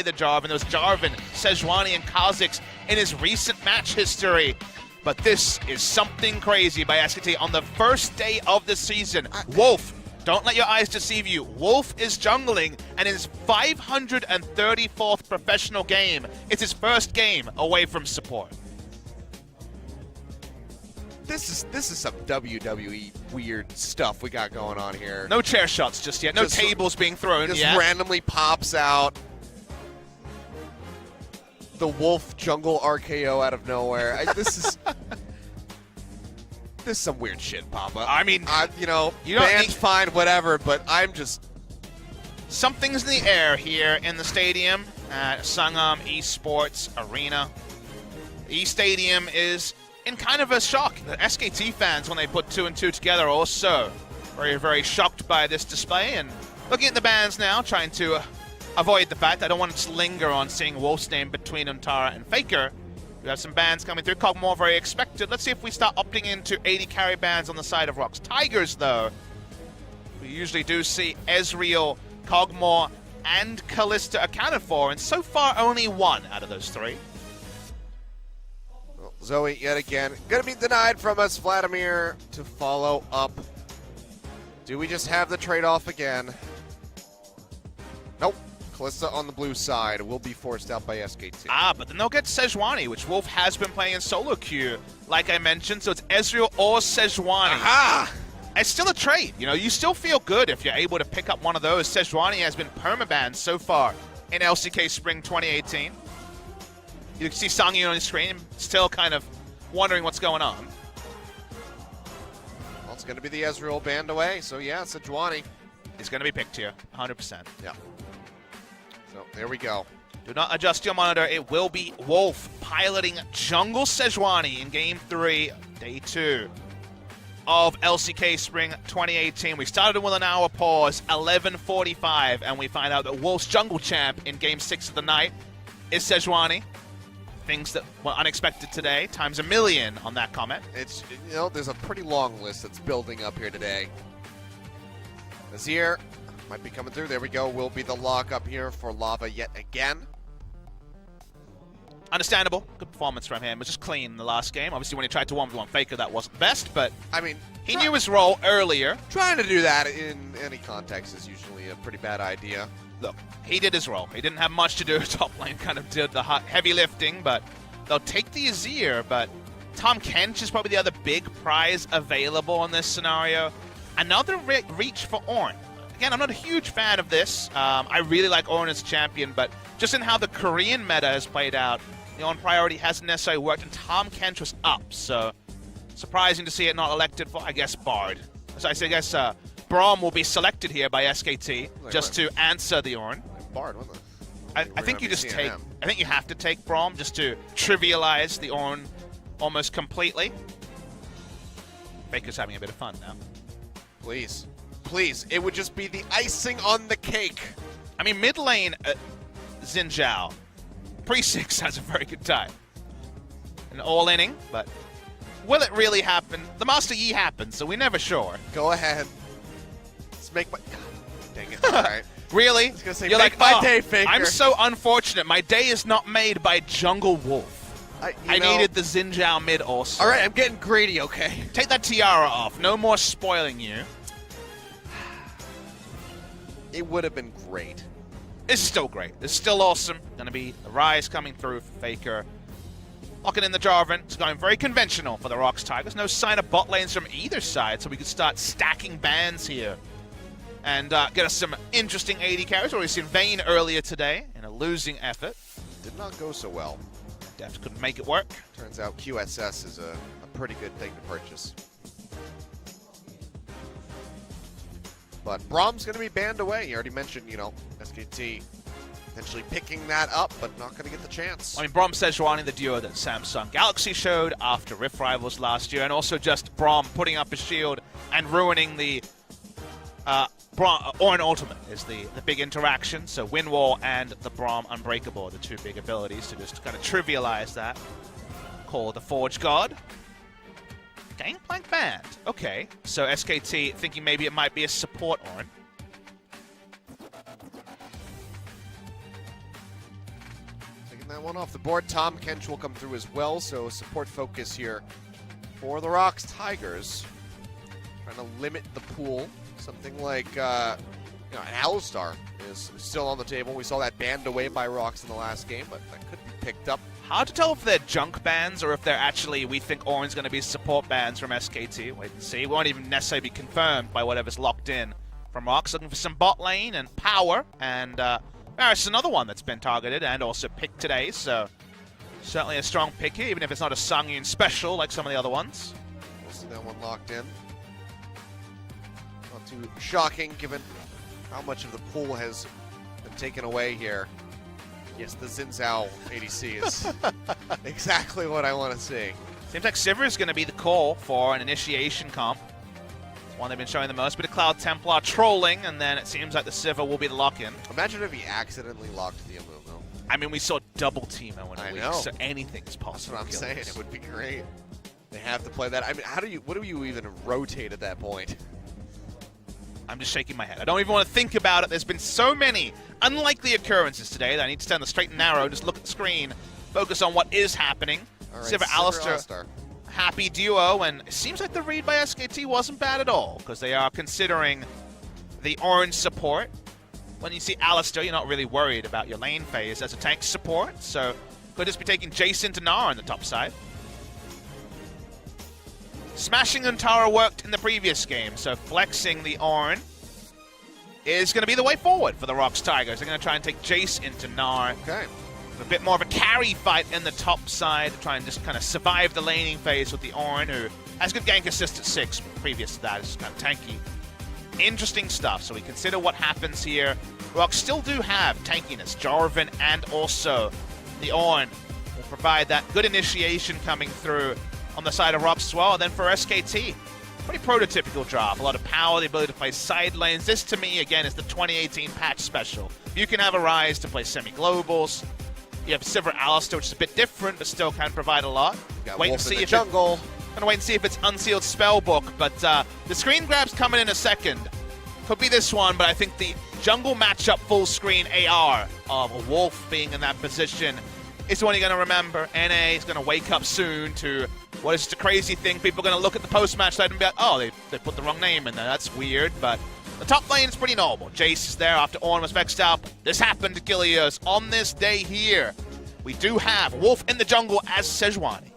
the Jarvan. There was Jarvan, Sejuani, and Kha'Zix in his recent match history. But this is something crazy by SKT on the first day of the season. Wolf, don't let your eyes deceive you. Wolf is jungling, and in his 534th professional game, it's his first game away from support. This is some WWE weird stuff we got going on here. No chair shots just yet. No tables being thrown just yet. Randomly pops out the Wolf jungle RKO out of nowhere. This is some weird shit, Papa. I mean, you know, you don't band's need... fine, whatever, but I'm just... Something's in the air here in the stadium at Sangam Esports Arena. E-Stadium is in kind of a shock. The SKT fans, when they put 2 and 2 together, are also very, very shocked by this display. And looking at the bans now, trying to avoid the fact I don't want to linger on seeing Wolf's name between Untara and Faker. We have some bans coming through. Kog'Maw very expected. Let's see if we start opting into 80 carry bans on the side of ROX Tigers, though. We usually do see Ezreal, Kog'Maw, and Kalista accounted for, and so far only 1 out of those 3. Well, Zoe, yet again, gonna be denied from us. Vladimir to follow up. Do we just have the trade-off again? Nope. Kalista on the blue side will be forced out by SKT. But then they'll get Sejuani, which Wolf has been playing in solo queue, like I mentioned, so it's Ezreal or Sejuani. Aha! It's still a trade. You know, you still feel good if you're able to pick up one of those. Sejuani has been permabanned so far in LCK Spring 2018. You can see Sangyu on his screen, still kind of wondering what's going on. Well, it's going to be the Ezreal banned away, so yeah, Sejuani. He's going to be picked here, 100%. Yeah. So there we go. Do not adjust your monitor. It will be Wolf piloting Jungle Sejuani in Game 3, Day 2 of LCK Spring 2018. We started with an hour pause, 11:45, and we find out that Wolf's Jungle Champ in Game 6 of the night is Sejuani. Things that were unexpected today, times a million on that comment. It's, you know, there's a pretty long list that's building up here today. Azir might be coming through. There we go. Will be the lock up here for Lava yet again. Understandable. Good performance from him. It was just clean in the last game. Obviously, when he tried to 1v1 Faker, that wasn't best, but I mean, he knew his role earlier. Trying to do that in any context is usually a pretty bad idea. Look, he did his role. He didn't have much to do. Top lane kind of did the heavy lifting, but they'll take the Azir. But Tom Kench is probably the other big prize available in this scenario. Another reach for Ornn. Again, I'm not a huge fan of this. I really like Ornn as champion, but just in how the Korean meta has played out, the Ornn priority hasn't necessarily worked, and Tom Kench was up, so surprising to see it not elected for, I guess, Bard. So I guess Braum will be selected here by SKT just to answer the Ornn. Bard, what the? I think you just take. I think you have to take Braum just to trivialize the Ornn almost completely. Baker's having a bit of fun now. Please. Please, it would just be the icing on the cake. I mean, mid lane, Xin Zhao, pre-6 has a very good time. An all-inning, but will it really happen? The Master Yi happened, so we're never sure. Go ahead. Let's make my... Dang it. All right. Really? I was going to say, you're make like, my day, Faker. I'm so unfortunate. My day is not made by Jungle Wolf. I needed the Xin Zhao mid also. All right, I'm getting greedy, okay? Take that tiara off. No more spoiling you. It would have been great. It's still great. It's still awesome. Going to be a rise coming through for Faker. Locking in the Jarvan. It's going very conventional for the ROX Tigers. No sign of bot lanes from either side, so we could start stacking bans here. And get us some interesting AD carries. Already seen Vayne earlier today in a losing effort. Did not go so well. Deft couldn't make it work. Turns out QSS is a pretty good thing to purchase. But Braum's going to be banned away. You already mentioned, you know, SKT potentially picking that up, but not going to get the chance. I mean, Braum Sejuani, the duo that Samsung Galaxy showed after Rift Rivals last year, and also just Braum putting up his shield and ruining the Ornn Ultimate is the big interaction. So Windwall and the Braum Unbreakable are the two big abilities to just kind of trivialize that. Call the Forge God. Gangplank banned. Okay, so SKT thinking maybe it might be a support Ornn. that one off the board. Tom Kench will come through as well, so support focus here for the ROX Tigers. Trying to limit the pool. Something like an Alistar is still on the table. We saw that banned away by ROX in the last game, but that could be picked up. Hard to tell if they're junk bans or if they're actually, we think Orange going to be support bans from SKT. Wait and see. Won't even necessarily be confirmed by whatever's locked in from ROX. Looking for some bot lane and power. And Varus, another one that's been targeted and also picked today. So certainly a strong pick here, even if it's not a Sangyun special like some of the other ones. We'll see that one locked in. Not too shocking given how much of the pool has been taken away here. Yes, the Xin Zhao ADC is exactly what I want to see. Seems like Sivir is going to be the call for an initiation comp. It's one they've been showing the most. Bit of Cloud Templar trolling, and then it seems like the Sivir will be the lock-in. Imagine if he accidentally locked the Amumu, though. I mean, we saw double Teemo in a week, know. So anything is possible. That's what I'm saying. It would be great. They have to play that. I mean, what do you even rotate at that point? I'm just shaking my head. I don't even want to think about it. There's been so many unlikely occurrences today that I need to stand the straight and narrow, just look at the screen, focus on what is happening. All right, Sivir Alistar, happy duo, and it seems like the read by SKT wasn't bad at all, because they are considering the orange support. When you see Alistar, you're not really worried about your lane phase as a tank support, so could just be taking Jason to Gnar on the top side. Smashing Untara worked in the previous game, so flexing the Ornn is going to be the way forward for the ROX Tigers. They're going to try and take Jace into Gnar. Okay. A bit more of a carry fight in the top side, try and just kind of survive the laning phase with the Ornn, who has good gank assist at 6. Previous to that, it's kind of tanky. Interesting stuff. So we consider what happens here. ROX still do have tankiness. Jarvan and also the Ornn will provide that good initiation coming through on the side of ROX as well. And then for SKT, pretty prototypical job. A lot of power, the ability to play side lanes. This, to me, again, is the 2018 patch special. You can have a Rise to play semi-globals. You have Sivir Alistar, which is a bit different, but still can provide a lot. Wait and see if jungle. Gonna wait and see if it's Unsealed Spellbook, but the screen grab's coming in a second. Could be this one, but I think the jungle matchup full screen AR of a Wolf being in that position is the one you're going to remember. NA is going to wake up soon to what is just a crazy thing. People are going to look at the post-match side and be like, oh, they put the wrong name in there. That's weird, but the top lane is pretty normal. Jace is there after Ornn was vexed out. This happened to Gilios on this day here. We do have Wolf in the jungle as Sejuani.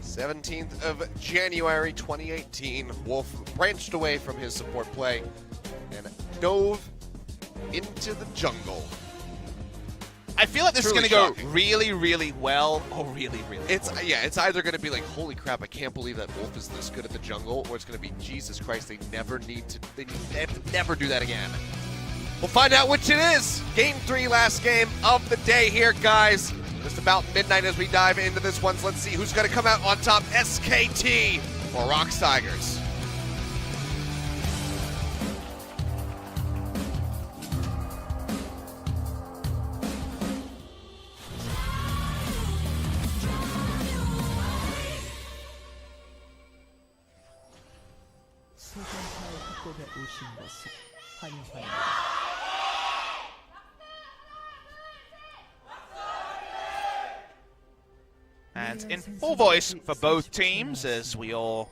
17th of January 2018, Wolf branched away from his support play and dove into the jungle. I feel like this is going to go really, really well or really, really poorly. Yeah, it's either going to be like, holy crap, I can't believe that Wolf is this good at the jungle, or it's going to be, Jesus Christ, they have to never do that again. We'll find out which it is. Game 3, last game of the day here, guys. Just about midnight as we dive into this one. So let's see who's going to come out on top, SKT or ROX Tigers. And in full voice for both teams as we all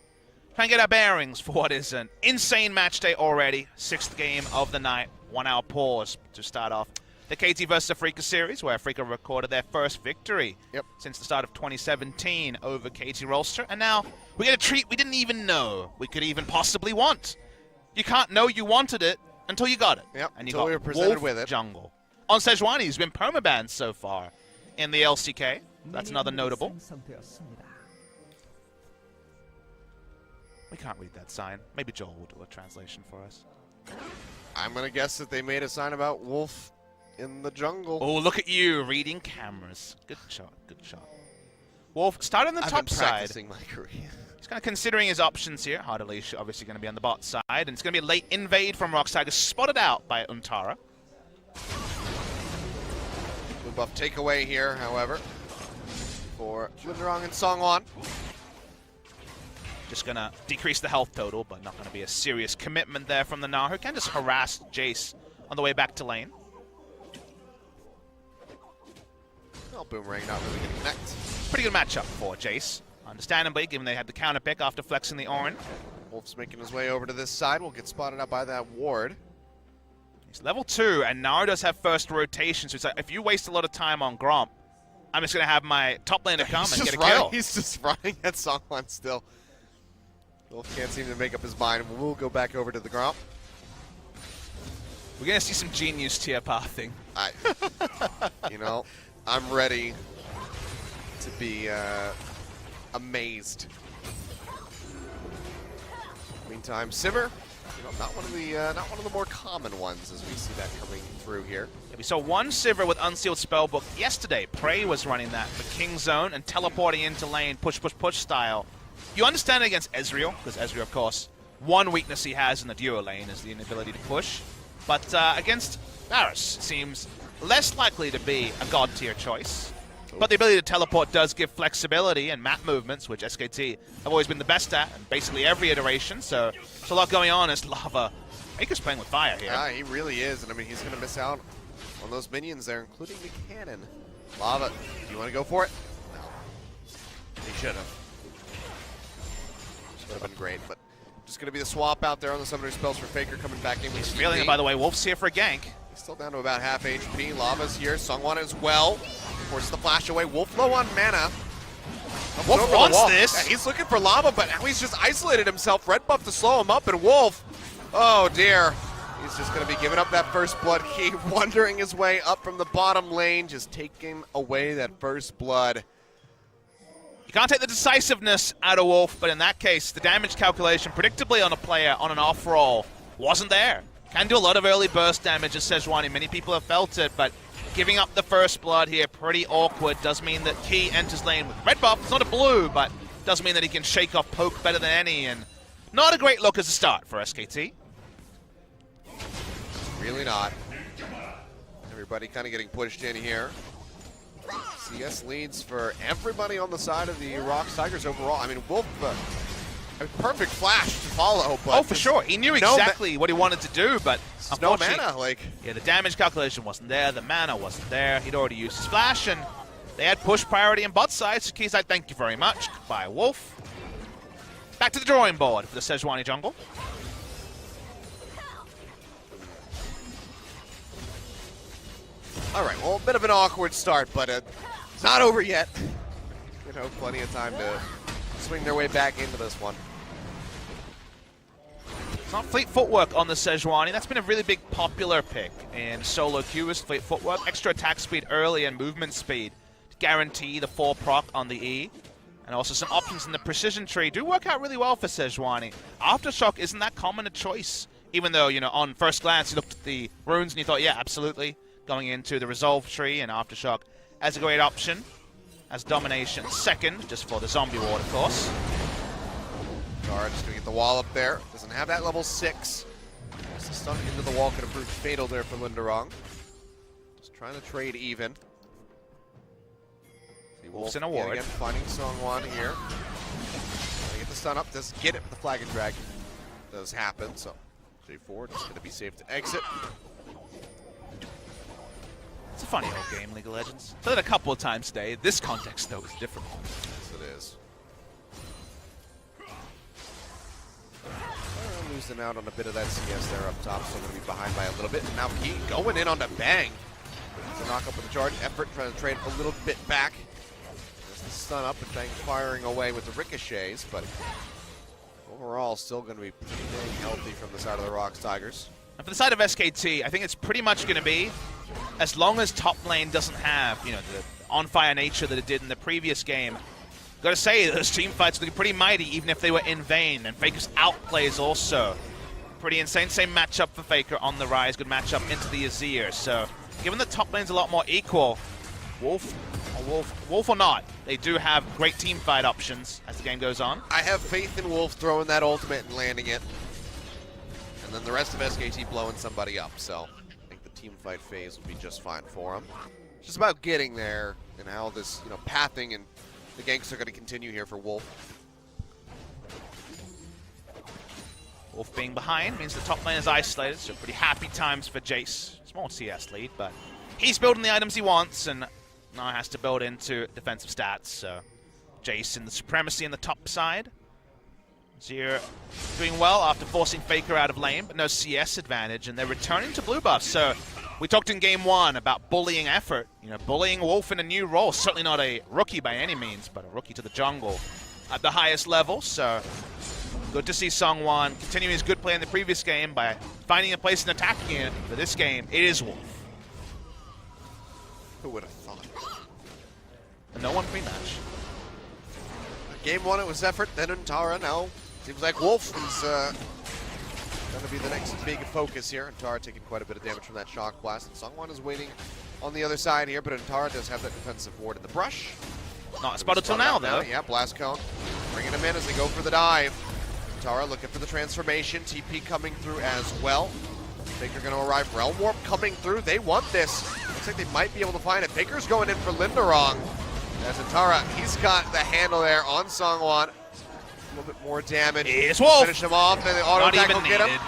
try and get our bearings for what is an insane match day already. 6th game of the night. 1 hour pause to start off the KT vs. Afrika series, where Afrika recorded their first victory since the start of 2017 over KT Rolster. And now we get a treat we didn't even know we could even possibly want. You can't know you wanted it until you got it. Yep, and you until got we were presented Wolf with it. Jungle. On Sejuani, who's been permabanned so far in the LCK. That's another notable. We can't read that sign. Maybe Joel will do a translation for us. I'm going to guess that they made a sign about Wolf in the jungle. Oh, look at you reading cameras. Good shot, good shot. Wolf started on the top side. Practicing my Korean. He's kind of considering his options here. Hard Unleash obviously going to be on the bot side, and it's going to be a late invade from ROX Tigers, spotted out by Untara. Blue buff takeaway here, however, for Linderong and Songwon. Just going to decrease the health total, but not going to be a serious commitment there from the Gnar, who can just harass Jace on the way back to lane. Well, Boomerang not really going to connect. Pretty good matchup for Jace. Understandably, given they had the counter pick after flexing the Orin. Wolf's making his way over to this side. Will get spotted out by that ward. He's level 2, and Nara does have first rotation, so it's like, if you waste a lot of time on Gromp, I'm just going to have my top laner come and get a kill. He's just running at Songwan still. Wolf can't seem to make up his mind. We'll go back over to the Gromp. We're going to see some genius tier pathing. You know, I'm ready to be amazed. Meantime, Simmer, you know, not one of the more common ones as we see that coming through here. Yeah, we saw one Sivir with Unsealed Spellbook yesterday. Prey was running that for King Zone and teleporting into lane, push, push, push style. You understand it against Ezreal, because Ezreal, of course, one weakness he has in the duo lane is the inability to push. But against Varus, it seems less likely to be a god tier choice. But the ability to teleport does give flexibility and map movements, which SKT have always been the best at in basically every iteration. So there's a lot going on as Lava. Faker's playing with fire here. Yeah, he really is. And I mean, he's going to miss out on those minions there, including the cannon. Lava, do you want to go for it? No. He should have. Would have been great, but just going to be the swap out there on the summoner spells for Faker coming back in with He's feeling it, by the way. Wolf's here for a gank. He's still down to about half HP. Lava's here. Songwan as well. Forces the flash away. Wolf low on mana. Wolf wants this. Yeah, he's looking for Lava, but now he's just isolated himself. Red buff to slow him up, and Wolf, oh dear. He's just going to be giving up that first blood key, wandering his way up from the bottom lane, just taking away that first blood. You can't take the decisiveness out of Wolf, but in that case, the damage calculation, predictably on a player on an off roll, wasn't there. Can do a lot of early burst damage as Sejuani. Many people have felt it, but giving up the first blood here, pretty awkward. Does mean that Key enters lane with red buff. It's not a blue, but does mean that he can shake off poke better than any, and not a great look as a start for SKT. Really not. Everybody kind of getting pushed in here. CS leads for everybody on the side of the ROX Tigers overall. I mean, Wolf, a perfect flash to follow. But oh, for sure. He knew exactly what he wanted to do, but no mana. Like, yeah, the damage calculation wasn't there. The mana wasn't there. He'd already used his flash, and they had push priority on bot side. So Key's like, thank you very much. Goodbye, Wolf. Back to the drawing board for the Sejuani jungle. All right, well, a bit of an awkward start, but it's not over yet. You know, plenty of time to swing their way back into this one. It's not fleet footwork on the Sejuani. That's been a really big popular pick in solo queue is fleet footwork. Extra attack speed early and movement speed to guarantee the 4 proc on the E. And also some options in the precision tree do work out really well for Sejuani. Aftershock isn't that common a choice, even though, you know, on first glance you looked at the runes and you thought, yeah, absolutely. Going into the Resolve tree and Aftershock as a great option. As Domination second, just for the zombie ward, of course. Gara just going to get the wall up there. Doesn't have that level 6. Just a stun into the wall could have proved fatal there for Linderong. Just trying to trade even. See Wolf's in a ward. Again, finding Songwan here. Trying to get the stun up. Does get it with the flag and drag. Does happen, so J4 just going to be safe to exit. It's a funny old game, League of Legends. Played it a couple of times today. This context, though, is different. Yes, it is. Losing out on a bit of that CS there up top, so going to be behind by a little bit. And now Key going in on the bang. To knock up with the charge. Effort trying to trade a little bit back. Just the stun up and Bang firing away with the ricochets, but overall still going to be pretty dang healthy from the side of the ROX Tigers. And for the side of SKT, I think it's pretty much going to be, as long as top lane doesn't have, you know, the on-fire nature that it did in the previous game, got to say, those team fights will be pretty mighty, even if they were in vain. And Faker's outplays also pretty insane. Same matchup for Faker on the rise. Good matchup into the Azir. So, given the top lane's a lot more equal, Wolf or not, they do have great team fight options as the game goes on. I have faith in Wolf throwing that ultimate and landing it. And then the rest of SKT blowing somebody up. So, I think the team fight phase will be just fine for him. It's just about getting there and how this, you know, pathing and the ganks are going to continue here for Wolf. Wolf being behind means the top lane is isolated, so pretty happy times for Jace. Small CS lead, but he's building the items he wants, and Now has to build into defensive stats, so Jason, the supremacy in the top side. Zero doing well after forcing Faker out of lane, but no CS advantage, and they're returning to blue buff. So we talked in game 1 about bullying effort. You know, bullying Wolf in a new role. Certainly not a rookie by any means, but a rookie to the jungle at the highest level. So good to see Sungwon continuing his good play in the previous game by finding a place in attacking it. For this game, it is Wolf. Who would have thought? A no one pre-match. Game 1 it was effort, then Antara. Now seems like Wolf is going to be the next big focus here. Antara taking quite a bit of damage from that shock blast, and Sungwon is waiting on the other side here, but Antara does have that defensive ward in the brush. Not spotted till now, though. Yeah, blast cone. Bringing him in as they go for the dive. Antara looking for the transformation. TP coming through as well. Faker going to arrive. Realm Warp coming through. They want this. Looks like they might be able to find it. Faker's going in for Linderong. As Antara, he's got the handle there on Sungwon. A little bit more damage. It's Wolf. Finish him off, and the auto attack will get him. Needed.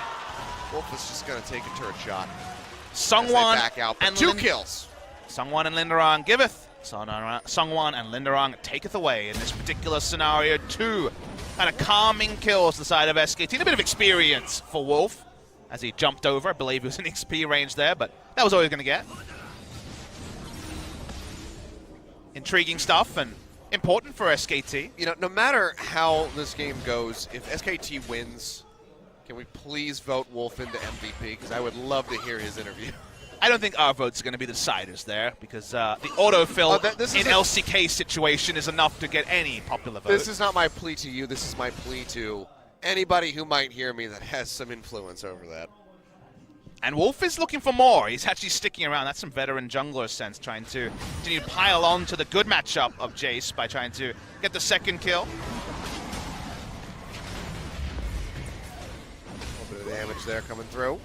Wolf is just going to take a turret shot. Sungwon back out, but 2 kills. Sungwon and Linderong giveth. Sungwon and Linderong taketh away in this particular scenario. 2 kind of calming kills to the side of SKT. And a bit of experience for Wolf as he jumped over. I believe he was in XP range there, but that was all he was going to get. Intriguing stuff and important for SKT. You know, no matter how this game goes, if SKT wins, can we please vote Wolf into MVP? Because I would love to hear his interview. I don't think our votes are going to be the deciders there, because the autofill in LCK situation is enough to get any popular vote. This is not my plea to you. This is my plea to anybody who might hear me that has some influence over that. And Wolf is looking for more. He's actually sticking around. That's some veteran jungler sense, trying to continue to pile on to the good matchup of Jace by trying to get the second kill. A little bit of damage there coming through.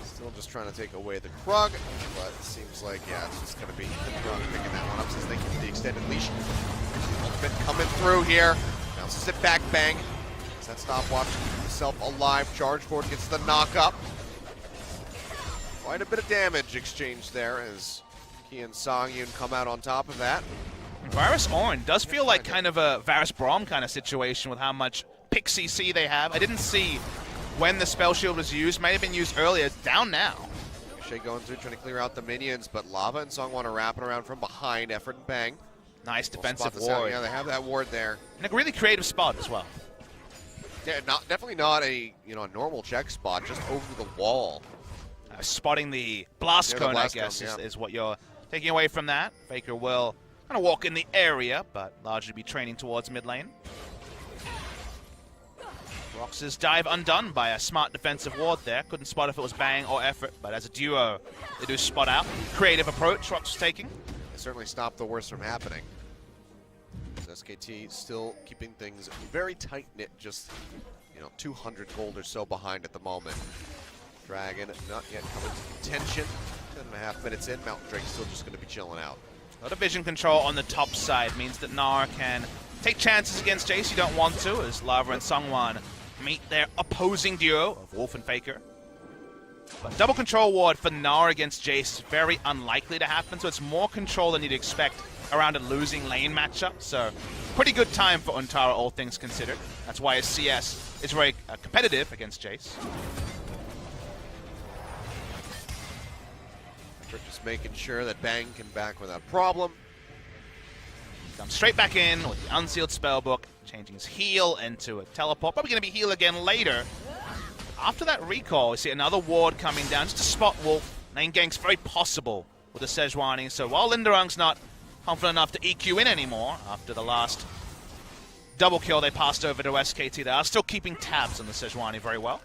Still just trying to take away the Krug, but it seems like, yeah, it's just going to be the Krug picking that one up since they get the extended leash. Ultimate coming through here. Bounces it back, bang. That stopwatch to keep himself alive. Charge board gets the knock up. Quite a bit of damage exchanged there as he and Songyun come out on top of that. Varus Ornn does feel like kind of a Varus Braum kind of situation with how much pick CC they have. I didn't see when the spell shield was used. Might have been used earlier. It's down now. Shay going through trying to clear out the minions, but Lava and Songwon are wrapping around from behind. Effort and bang. Nice defensive ward. Yeah, they have that ward there. And a really creative spot as well. Yeah, definitely not a a normal check spot, just over the wall. Spotting the blast cone, I guess, is what you're taking away from that. Faker will kind of walk in the area, but largely be training towards mid lane. ROX's dive undone by a smart defensive ward there. Couldn't spot if it was bang or effort, but as a duo, they do spot out. Creative approach ROX is taking. They certainly stopped the worst from happening. SKT still keeping things very tight-knit, just 200 gold or so behind at the moment. Dragon not yet coming to contention. 10.5 minutes in, Mountain Drake's still just going to be chilling out. A lot of vision control on the top side means that Nara can take chances against Jace you don't want to, as Lava and Sungwon meet their opposing duo of Wolf and Faker. But double control ward for Nara against Jace is very unlikely to happen, so it's more control than you'd expect around a losing lane matchup. So pretty good time for Antara, all things considered. That's why his CS is very competitive against Jace. Just making sure that Bang can back without problem. Comes straight back in with the unsealed spellbook, changing his heal into a teleport. Probably going to be heal again later. After that recall, we see another ward coming down just to spot Wolf. Lane gank's very possible with the Sejuani. So while Linderong's not confident enough to EQ in anymore after the last double kill they passed over to SKT, they are still keeping tabs on the Sejuani very well.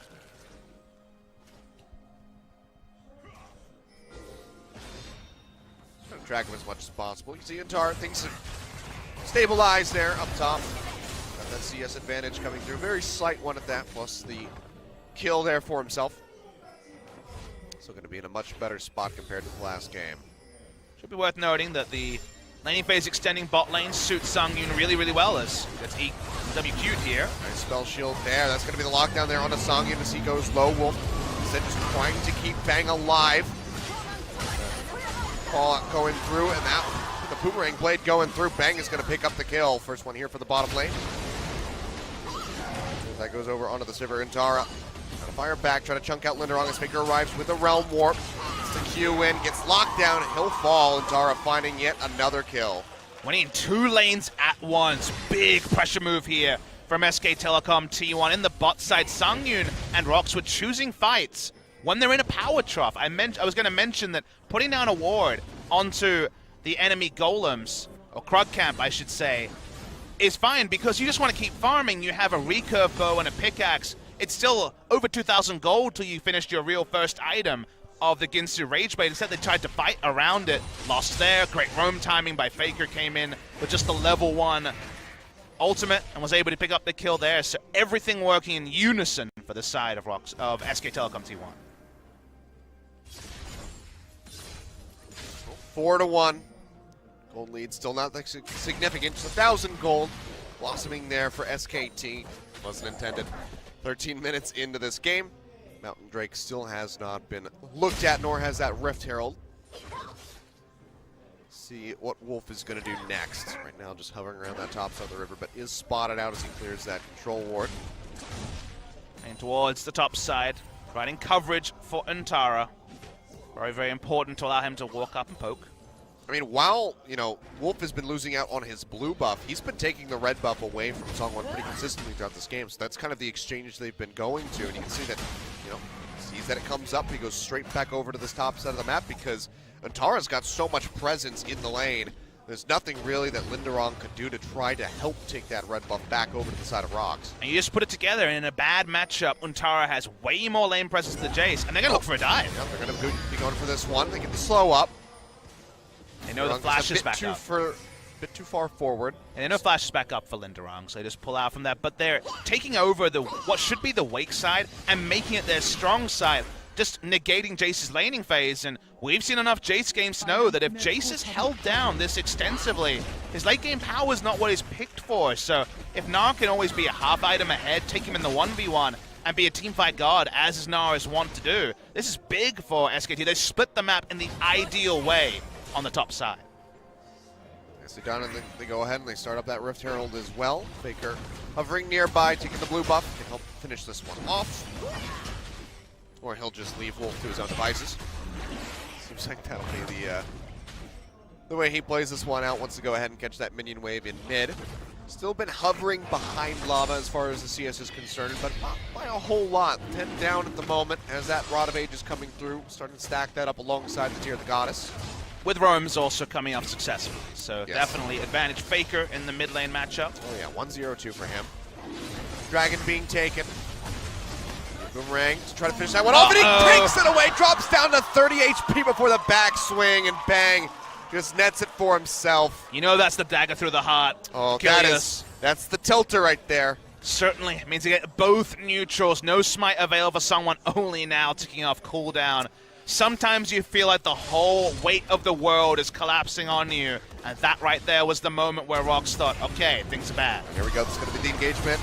Trying to track him as much as possible. You can see Antara, things have stabilized there up top. Got that CS advantage coming through. Very slight one at that, plus the kill there for himself. So going to be in a much better spot compared to the last game. Should be worth noting that the laning phase extending bot lane suits Songyun really, really well as gets WQ'd here. Nice spell shield there. That's going to be the lockdown there on a Songyun as he goes low. Wolf instead just trying to keep Bang alive. call out going through, and that the boomerang blade going through. Bang is going to pick up the kill. First one here for the bottom lane. That goes over onto the Sivir. Intara trying to fire back, trying to chunk out Linderong as Faker arrives with a Realm Warp. Gets the Q in, gets locked down, he'll fall. Intara finding yet another kill. Winning 2 lanes at once. Big pressure move here from SK Telecom T1. In the bot side, Sangyun and ROX were choosing fights when they're in a power trough. I was going to mention that putting down a ward onto the enemy golems, or Krug camp I should say, is fine because you just want to keep farming. You have a recurve bow and a pickaxe. It's still over 2,000 gold till you finished your real first item of the Ginsu Rage Blade. Instead, they tried to fight around it. Lost there. Great roam timing by Faker, came in with just the level 1 ultimate and was able to pick up the kill there. So everything working in unison for the side of SK Telecom T1. 4-1. Gold lead still not that significant. Just 1,000 gold blossoming there for SKT. Wasn't intended. 13 minutes into this game. Mountain Drake still has not been looked at, nor has that Rift Herald. See what Wolf is going to do next. Right now just hovering around that top side of the river, but is spotted out as he clears that control ward. And towards the top side, providing coverage for Intara. Very, very important to allow him to walk up and poke. I mean, while, Wolf has been losing out on his blue buff, he's been taking the red buff away from Songwon pretty consistently throughout this game. So that's kind of the exchange they've been going to. And you can see that, sees that it comes up, he goes straight back over to this top side of the map because Antara's got so much presence in the lane. There's nothing really that Linderong could do to try to help take that red buff back over to the side of ROX. And you just put it together, and in a bad matchup, Untara has way more lane presence than the Jace, and they're going to look for a dive. Yeah, they're going to be going for this one. They get the slow up. They know the flash is back up. A bit too far forward. And they know flash is back up for Linderong, so they just pull out from that. But they're taking over what should be the Wake side and making it their strong side, just negating Jace's laning phase. And we've seen enough Jace games to know that if Jace is held down this extensively, his late game power is not what he's picked for. So if Gnar can always be a half item ahead, take him in the 1v1, and be a teamfight guard, as Gnar is wont to do, this is big for SKT. They split the map in the ideal way on the top side. Nicely done, and they go ahead and they start up that Rift Herald as well. Faker hovering nearby, taking the blue buff to help finish this one off. Or he'll just leave Wolf to his own devices. Seems like that'll be the way he plays this one out. Wants to go ahead and catch that minion wave in mid. Still been hovering behind Lava as far as the CS is concerned, but not by a whole lot. 10 down at the moment as that Rod of Age is coming through. Starting to stack that up alongside the Tear of the Goddess. With Rome's also coming up successfully. So yes, definitely advantage Faker in the mid lane matchup. Oh yeah, 1-0-2 for him. Dragon being taken. Boomerang to try to finish that one off, and he takes it away, drops down to 30 HP before the backswing, and bang, just nets it for himself. You know that's the dagger through the heart. Oh, that's the tilter right there. Certainly. It means you get both neutrals. No smite available for someone only now, ticking off cooldown. Sometimes you feel like the whole weight of the world is collapsing on you, and that right there was the moment where ROX thought, okay, things are bad. Here we go, this is going to be the engagement.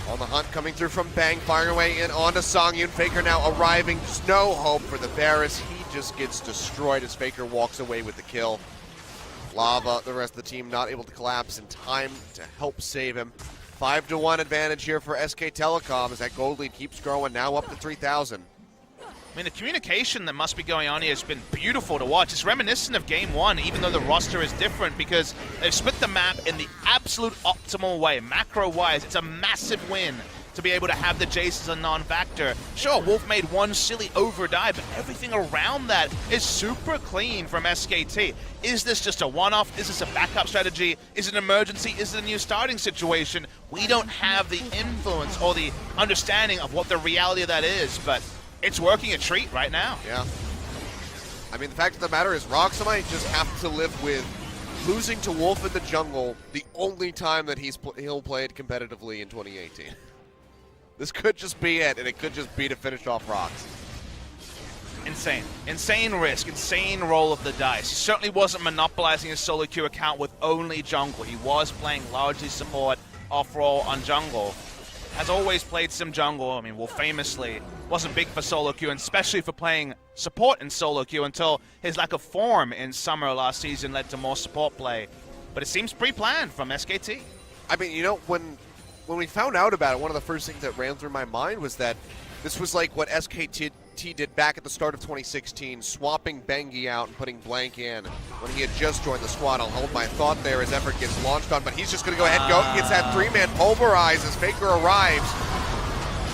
On the hunt, coming through from Bang, firing away in onto Songyun. Faker now arriving, just no hope for the Varus. He just gets destroyed as Faker walks away with the kill. Lava, the rest of the team not able to collapse in time to help save him. 5-1 advantage here for SK Telecom as that gold lead keeps growing, now up to 3,000. I mean, the communication that must be going on here has been beautiful to watch. It's reminiscent of Game 1, even though the roster is different, because they've split the map in the absolute optimal way. Macro-wise, it's a massive win to be able to have the Jace as a non-factor. Sure, Wolf made one silly overdive, but everything around that is super clean from SKT. Is this just a one-off? Is this a backup strategy? Is it an emergency? Is it a new starting situation? We don't have the influence or the understanding of what the reality of that is, but it's working a treat right now. Yeah. I mean, the fact of the matter is ROX might just have to live with losing to Wolf in the jungle the only time that he'll play it competitively in 2018. This could just be it, and it could just be to finish off ROX. Insane. Insane risk, insane roll of the dice. He certainly wasn't monopolizing his solo queue account with only jungle. He was playing largely support off-roll on jungle. Has always played some jungle. I mean, Wolf famously wasn't big for solo queue, and especially for playing support in solo queue until his lack of form in summer last season led to more support play. But it seems pre-planned from SKT. I mean, you know, when we found out about it, one of the first things that ran through my mind was that this was like what SKT did back at the start of 2016, swapping Bengi out and putting Blank in when he had just joined the squad. I'll hold my thought there as effort gets launched on, but he's just going to go ahead and go. He gets that 3-man pulverize as Faker arrives.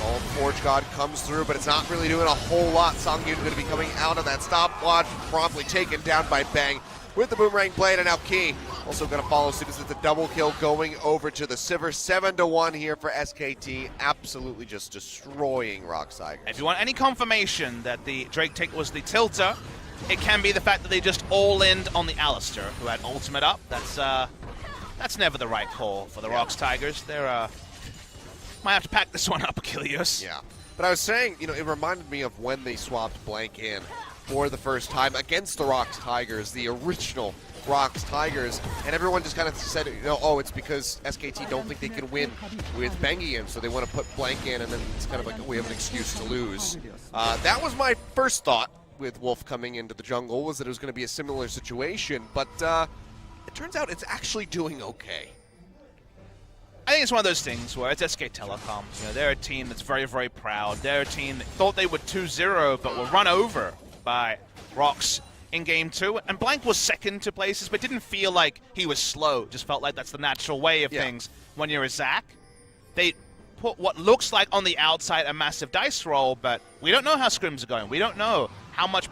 Oh, Forge God comes through, but it's not really doing a whole lot. Songyun going to be coming out of that stopwatch, promptly taken down by Bang with the Boomerang Blade, and now Key also going to follow suit as it's a double kill going over to the Sivir. 7-1 here for SKT, absolutely just destroying ROX Tigers. If you want any confirmation that the Drake take was the tilter, it can be the fact that they just all-in on the Alistair, who had ultimate up. That's never the right call for the ROX Tigers. They're might have to pack this one up, Achilles. Yeah, but I was saying, you know, it reminded me of when they swapped Blank in for the first time against the ROX Tigers, the original ROX Tigers, and everyone just kind of said, you know, oh, it's because SKT don't think they can win with Bengi in, so they want to put Blank in, and then it's kind of like, oh, we have an excuse to lose. That was my first thought with Wolf coming into the jungle, was that it was going to be a similar situation, but it turns out it's actually doing okay. I think it's one of those things where it's SK Telecom. You know, they're a team that's very, very proud. They're a team that thought they were 2-0, but were run over by ROX in Game 2. And Blank was second to places, but didn't feel like he was slow. Just felt like that's the natural way of things when you're a Zac. They put what looks like on the outside a massive dice roll, but we don't know how scrims are going. We don't know how much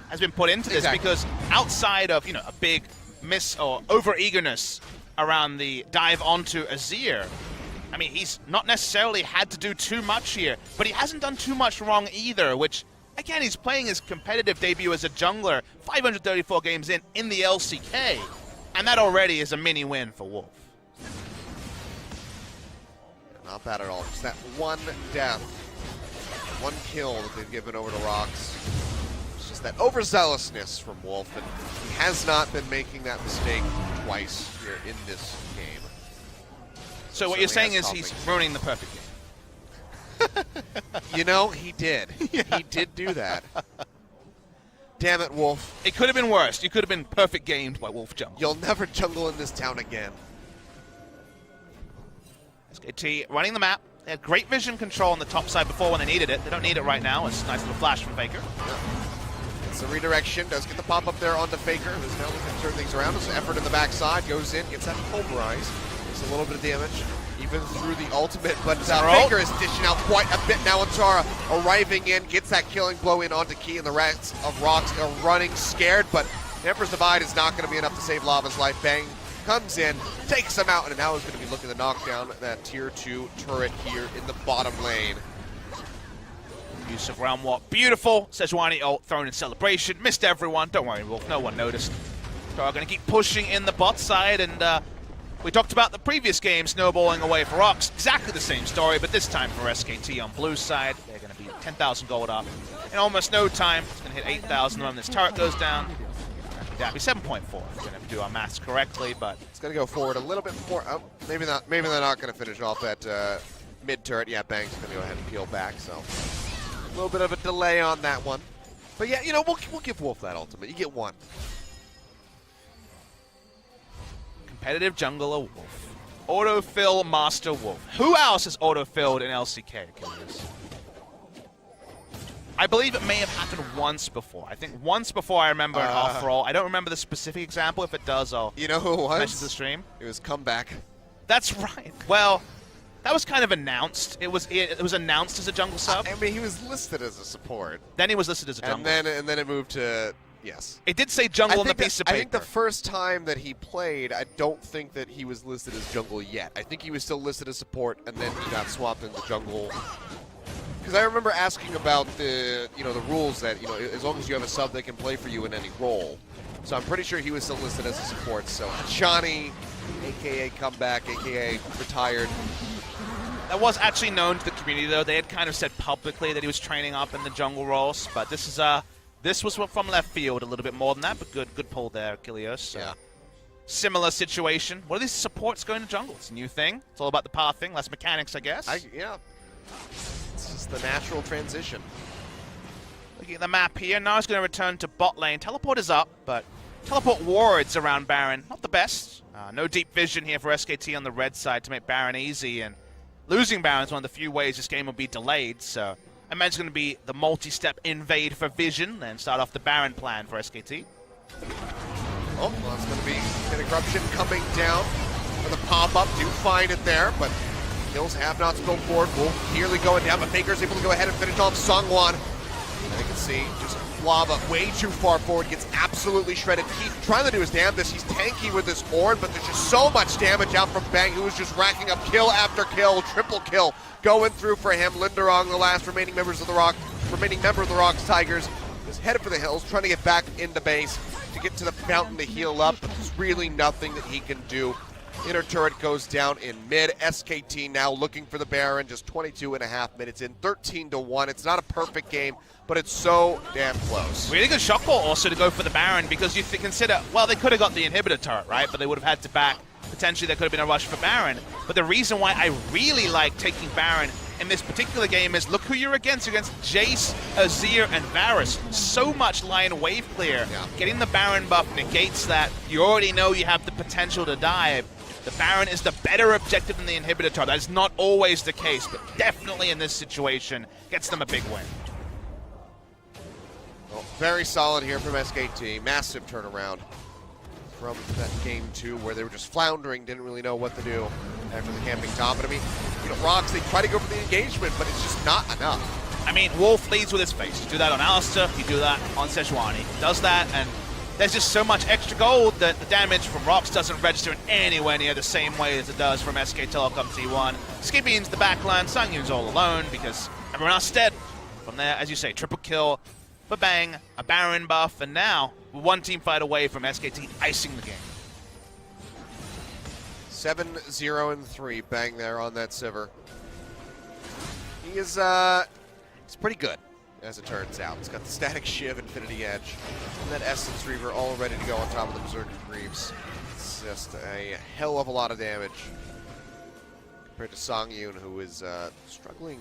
has been put into this because outside of, you know, a big miss or over-eagerness around the dive onto Azir, I mean, he's not necessarily had to do too much here, but he hasn't done too much wrong either, which, again, he's playing his competitive debut as a jungler, 534 games in the LCK, and that already is a mini win for Wolf. Not bad at all. Just that one death, one kill that they've given over to ROX. It's just that overzealousness from Wolf, and he has not been making that mistake twice here in this game. So what you're saying is he's ruining the perfect game. You know, he did. He did do that. Damn it, Wolf. It could have been worse. You could have been perfect gamed by Wolf Jungle. You'll never jungle in this town again. SKT running the map. They had great vision control on the top side before when they needed it. They don't need it right now. It's a nice little flash from Faker. Yeah. It's a redirection. Does get the pop-up there onto Faker, who's now looking to turn things around. There's effort in the backside. Goes in, gets that pulverize. Takes a little bit of damage, even through the ultimate. But Faker is dishing out quite a bit now. Antara arriving in, gets that killing blow in onto Key, and the rest of ROX are running scared. But Emperor's Divide is not going to be enough to save Lava's life. Bang comes in, takes him out, and now is going to be looking to knock down that tier 2 turret here in the bottom lane. Use of Realm Warp. Beautiful. Sejuani ult thrown in celebration. Missed everyone. Don't worry, Wolf. No one noticed. So we're going to keep pushing in the bot side, and we talked about the previous game snowballing away for ROX. Exactly the same story, but this time for SKT on blue side. They're going to be 10,000 gold up in almost no time. It's going to hit 8,000 when this turret goes down. That'd be 7.4 if we're going to do our maths correctly, but it's going to go forward a little bit more. Oh, maybe not. Maybe they're not going to finish off that mid turret. Yeah, Bang's going to go ahead and peel back. So a little bit of a delay on that one. But yeah, you know, we'll give Wolf that ultimate. You get one. Competitive jungler Wolf. Autofill Master Wolf. Who else has autofilled in LCK? I believe it may have happened once before. I think once before I remember an off roll. I don't remember the specific example. If it does, I'll you know who it was? mention the stream. It was Comeback. That's right. Well, that was kind of announced. It was announced as a jungle sub. I mean, he was listed as a support. Then he was listed as a jungle. And then it moved to yes. It did say jungle on the piece of paper. I think the first time that he played, I don't think that he was listed as jungle yet. I think he was still listed as support, and then he got swapped into jungle. Because I remember asking about the rules that, as long as you have a sub that can play for you in any role. So I'm pretty sure he was still listed as a support. So Johnny, a.k.a. Comeback, a.k.a. retired. That was actually known to the community, though. They had kind of said publicly that he was training up in the jungle roles. But this was from left field a little bit more than that. But good pull there, Achilles. Yeah. Similar situation. What are these supports going to jungle? It's a new thing. It's all about the pathing, less mechanics, I guess. Yeah. It's just the natural transition. Looking at the map here, Nara's going to return to bot lane. Teleport is up, but teleport wards around Baron, not the best. No deep vision here for SKT on the red side to make Baron easy, and losing Baron is one of the few ways this game will be delayed, so I imagine it's going to be the multi-step invade for vision, then start off the Baron plan for SKT. Oh, well, it's going to be an eruption coming down for the pop-up. Do find it there, but kills have not spilled forward. Wolf nearly going down, but Faker's able to go ahead and finish off Sungwon. And you can see just lava way too far forward, gets absolutely shredded. Keith trying to do his damnedest. He's tanky with his Horn, but there's just so much damage out from Bang, who is just racking up kill after kill, triple kill going through for him. Linderong, the last remaining member of the ROX Tigers, is headed for the hills, trying to get back into base to get to the fountain to heal up, but there's really nothing that he can do. Inner turret goes down in mid. SKT now looking for the Baron, just 22.5 minutes in, 13-1. It's not a perfect game, but it's so damn close. Really good shot call also to go for the Baron, because you consider, well, they could have got the inhibitor turret, right? But they would have had to back. Potentially there could have been a rush for Baron. But the reason why I really like taking Baron in this particular game is look who you're against Jace, Azir, and Varus. So much line wave clear. Yeah. Getting the Baron buff negates that. You already know you have the potential to die. The Baron is the better objective than the inhibitor turret. That is not always the case, but definitely in this situation gets them a big win. Well, very solid here from SKT. Massive turnaround from that game 2 where they were just floundering, didn't really know what to do after the camping top. But I mean, you know, ROX, they try to go for the engagement, but it's just not enough. I mean, Wolf leads with his face. You do that on Alistair, you do that on Sejuani. He does that, and there's just so much extra gold that the damage from ROX doesn't register in anywhere near the same way as it does from SK Telecom T1. Skippy's the backline, Sungyun's all alone because everyone else is dead. From there, as you say, triple kill for Bang, a Baron buff, and now we're one team fight away from SKT icing the game. 7-0-3, Bang there on that Sivir. He is, he's pretty good, as it turns out. He's got the Static Shiv, Infinity Edge, and that Essence Reaver all ready to go on top of the Berserker Greaves. It's just a hell of a lot of damage compared to Songyun, who is struggling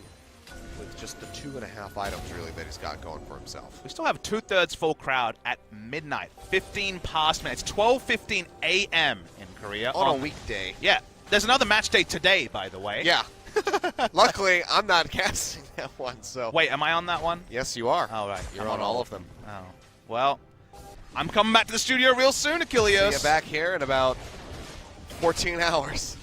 with just the 2.5 items, really, that he's got going for himself. We still have 2/3 full crowd at midnight, 15 past minutes, 12:15 a.m. in Korea. On a weekday. Yeah. There's another match day today, by the way. Yeah. Luckily, I'm not casting that one, so. Wait, am I on that one? Yes, you are. Oh, right. You're on all of them. Oh. Well, I'm coming back to the studio real soon, Achilles. See you back here in about 14 hours.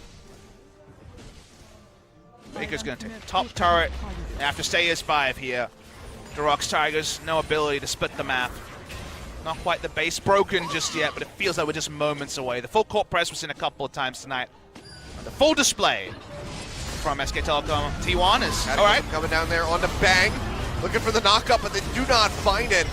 Baker's going to take top turret. They have to stay as 5 here. The ROX Tigers, no ability to split the map. Not quite the base broken just yet, but it feels like we're just moments away. The full court press was in a couple of times tonight. The full display from SK Telecom T1 is all right. Coming down there onto Bang, looking for the knockup, but they do not find it.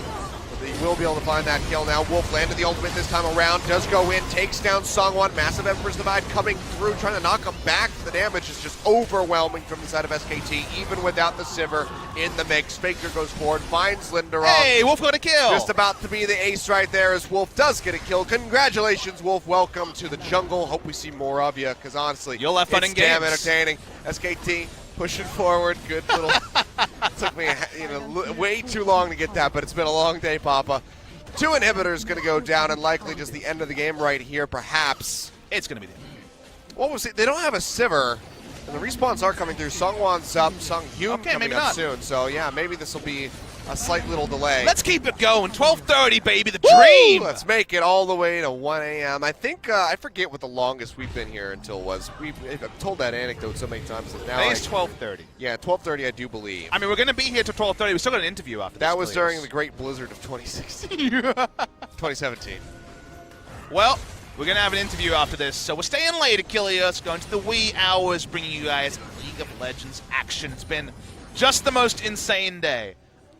But they will be able to find that kill now. Wolf landed the ultimate this time around, does go in, takes down Songwon. Massive Emperor's Divide coming through, trying to knock him back. The damage is just overwhelming from the side of SKT, even without the Sivir in the mix. Faker goes forward, finds Linderong. Hey, Wolf got a kill. Just about to be the ace right there as Wolf does get a kill. Congratulations, Wolf. Welcome to the jungle. Hope we see more of you, because honestly, you'll have fun in it's damn games. entertaining. SKT pushing forward. Good little. Took me way too long to get that, but it's been a long day, Papa. 2 inhibitors going to go down, and likely just the end of the game right here, perhaps. It's going to be the end. What was it? They don't have a Sivir, and the respawns are coming through. Sungwon's up, Songyun coming up soon. So yeah, maybe this will be a slight little delay. Let's keep it going. 12:30, baby. The dream. Let's make it all the way to 1 a.m. I think I forget what the longest we've been here until was. I've told that anecdote so many times that now. Today's 12:30. Yeah, 12:30. I do believe. I mean, we're going to be here till 12:30. We still got an interview after this. That was during the Great Blizzard of 2016, 2017. Well, we're going to have an interview after this, so we're staying late, Achilles, going to the wee hours, bringing you guys League of Legends action. It's been just the most insane day.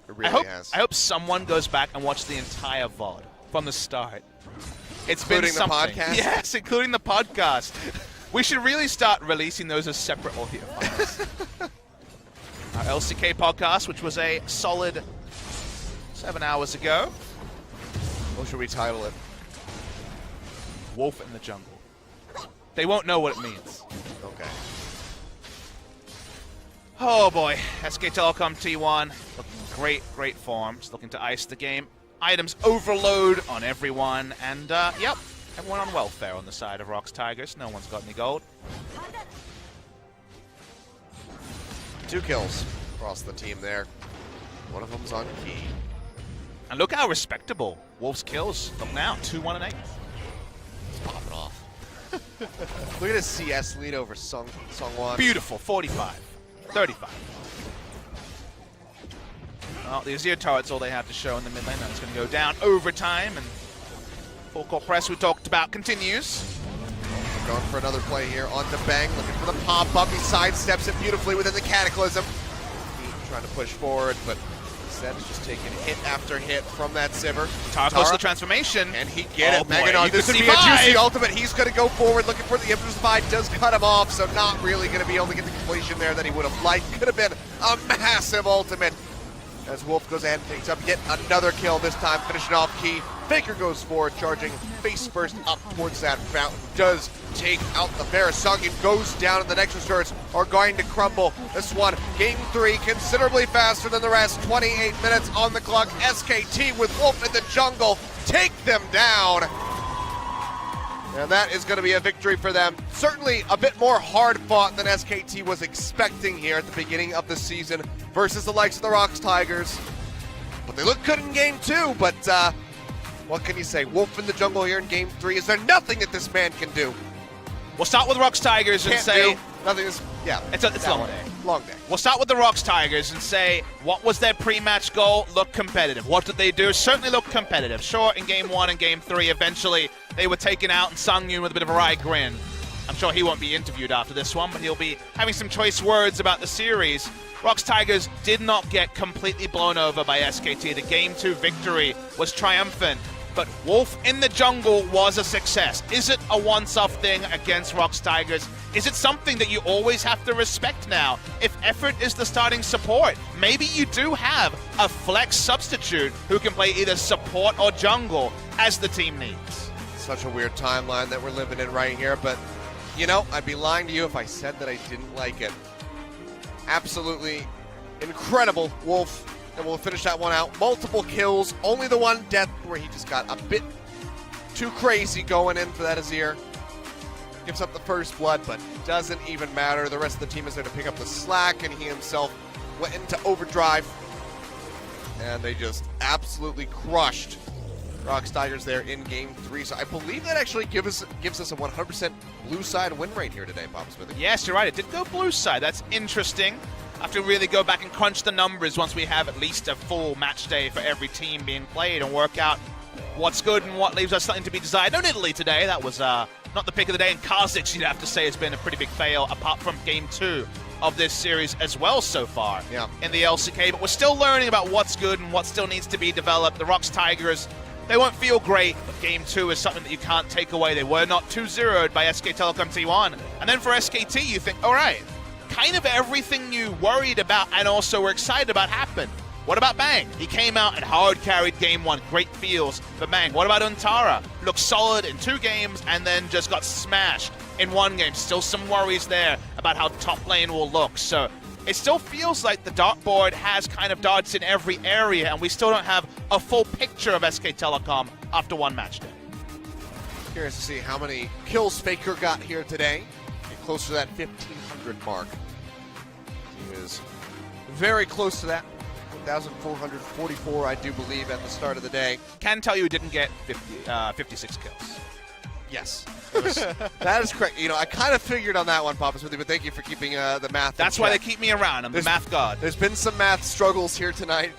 It really has. I hope someone goes back and watches the entire VOD from the start. It's including been something. The podcast? Yes, including the podcast. We should really start releasing those as separate audio files. Our LCK podcast, which was a solid 7 hours ago. What should we title it? Wolf in the Jungle. They won't know what it means. Okay. Oh boy, SK Telecom T1 looking great form. Just looking to ice the game. Items overload on everyone, and yep, everyone on welfare on the side of ROX Tigers. No one's got any gold. 2 kills across the team there. One of them's on key. And look how respectable Wolf's kills look now. 2-1 and 8. It's popping off. Look at his CS lead over Sungwon. Beautiful. 45. 35. Well, the Azir turret's all they have to show in the mid lane. That's going to go down overtime, and full court press we talked about continues. We're going for another play here on the Bang, looking for the pop-up. He sidesteps it beautifully within the Cataclysm. He's trying to push forward, but instead is just taking hit after hit from that Sivir. Tara goes to the transformation. And he get it. Boy, Megadon, this could be a juicy ultimate. He's going to go forward, looking for the Emperor's Divide. Does cut him off, so not really going to be able to get the completion there that he would have liked. Could have been a massive ultimate. As Wolf goes ahead and takes up yet another kill, this time finishing off key. Faker goes forward, charging face first up towards that fountain. Does take out the bear. Sungin goes down, and the Nexus turrets are going to crumble. This one, game 3, considerably faster than the rest. 28 minutes on the clock. SKT with Wolf in the jungle take them down. And that is going to be a victory for them. Certainly a bit more hard fought than SKT was expecting here at the beginning of the season versus the likes of the ROX Tigers. But they look good in game 2, but what can you say? Wolf in the jungle here in game 3. Is there nothing that this man can do? We'll start with ROX Tigers and say... Nothing is... Yeah. It's a long day. Long day. We'll start with the ROX Tigers and say, what was their pre-match goal? Look competitive. What did they do? Certainly look competitive. Sure, in game 1 and game 3, eventually they were taken out and Sung-Yoon with a bit of a wry grin. I'm sure he won't be interviewed after this one, but he'll be having some choice words about the series. ROX Tigers did not get completely blown over by SKT. The game 2 victory was triumphant, but Wolf in the jungle was a success. Is it a once-off thing against ROX Tigers? Is it something that you always have to respect now? If effort is the starting support, maybe you do have a flex substitute who can play either support or jungle as the team needs. Such a weird timeline that we're living in right here, but you know, I'd be lying to you if I said that I didn't like it. Absolutely incredible Wolf, and we'll finish that one out. Multiple kills, only the one death where he just got a bit too crazy going in for that Azir. Gives up the first blood, but doesn't even matter. The rest of the team is there to pick up the slack, and he himself went into overdrive. And they just absolutely crushed ROX Tigers there in game 3. So I believe that actually gives us a 100% blue side win rate here today, Papa Smithy. Yes, you're right. It did go blue side. That's interesting. I have to really go back and crunch the numbers once we have at least a full match day for every team being played and work out what's good and what leaves us something to be desired. No Italy today. That was not the pick of the day. And Kha'Zix, you'd have to say, has been a pretty big fail apart from game 2 of this series as well so far in the LCK. But we're still learning about what's good and what still needs to be developed. The ROX Tigers, they won't feel great, but game 2 is something that you can't take away. They were not 2-0'd by SK Telecom T1. And then for SKT, you think, all right, kind of everything you worried about and also were excited about happened. What about Bang? He came out and hard carried game 1. Great feels for Bang. What about Untara? Looked solid in 2 games and then just got smashed in 1 game. Still some worries there about how top lane will look. So it still feels like the dartboard has kind of darts in every area, and we still don't have a full picture of SK Telecom after 1 match day. Curious to see how many kills Faker got here today. Get closer to that 1,500 mark. He is very close to that. 1,444, I do believe, at the start of the day. Can tell you he didn't get 56 kills. Yes. That is correct. You know, I kind of figured on that one, Papa Smithy, but thank you for keeping the math. That's why they keep me around. I'm the math god. There's been some math struggles here tonight,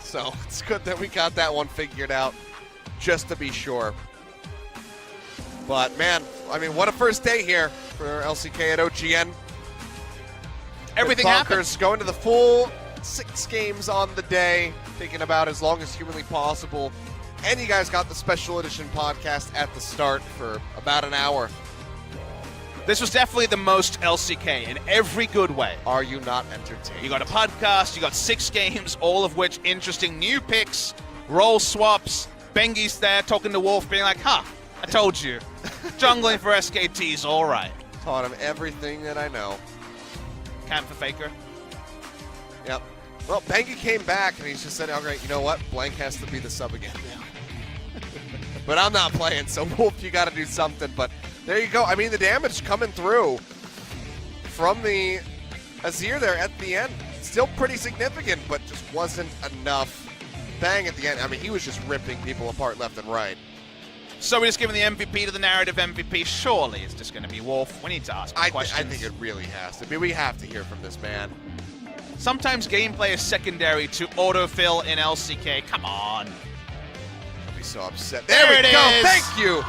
so it's good that we got that one figured out, just to be sure. But, man, I mean, what a first day here for LCK at OGN. Everything happens. Going to the full 6 games on the day, taking about as long as humanly possible. And you guys got the special edition podcast at the start for about an hour. This was definitely the most LCK in every good way. Are you not entertained? You got a podcast, you got 6 games, all of which interesting new picks, role swaps. Bengi's there talking to Wolf, being like, huh, I told you. Jungling for SKT's all right. Taught him everything that I know. Camp for Faker. Yep. Well, Bengi came back, and he's just said, all right, you know what? Blank has to be the sub again. But I'm not playing, so Wolf, you got to do something. But there you go. I mean, the damage coming through from the Azir there at the end, still pretty significant, but just wasn't enough. Bang at the end. I mean, he was just ripping people apart left and right. So we're just giving the MVP to the narrative MVP. Surely it's just going to be Wolf. We need to ask questions. I think it really has to be. We have to hear from this man. Sometimes gameplay is secondary to autofill in LCK. Come on. I'll be so upset. There we go. Thank you.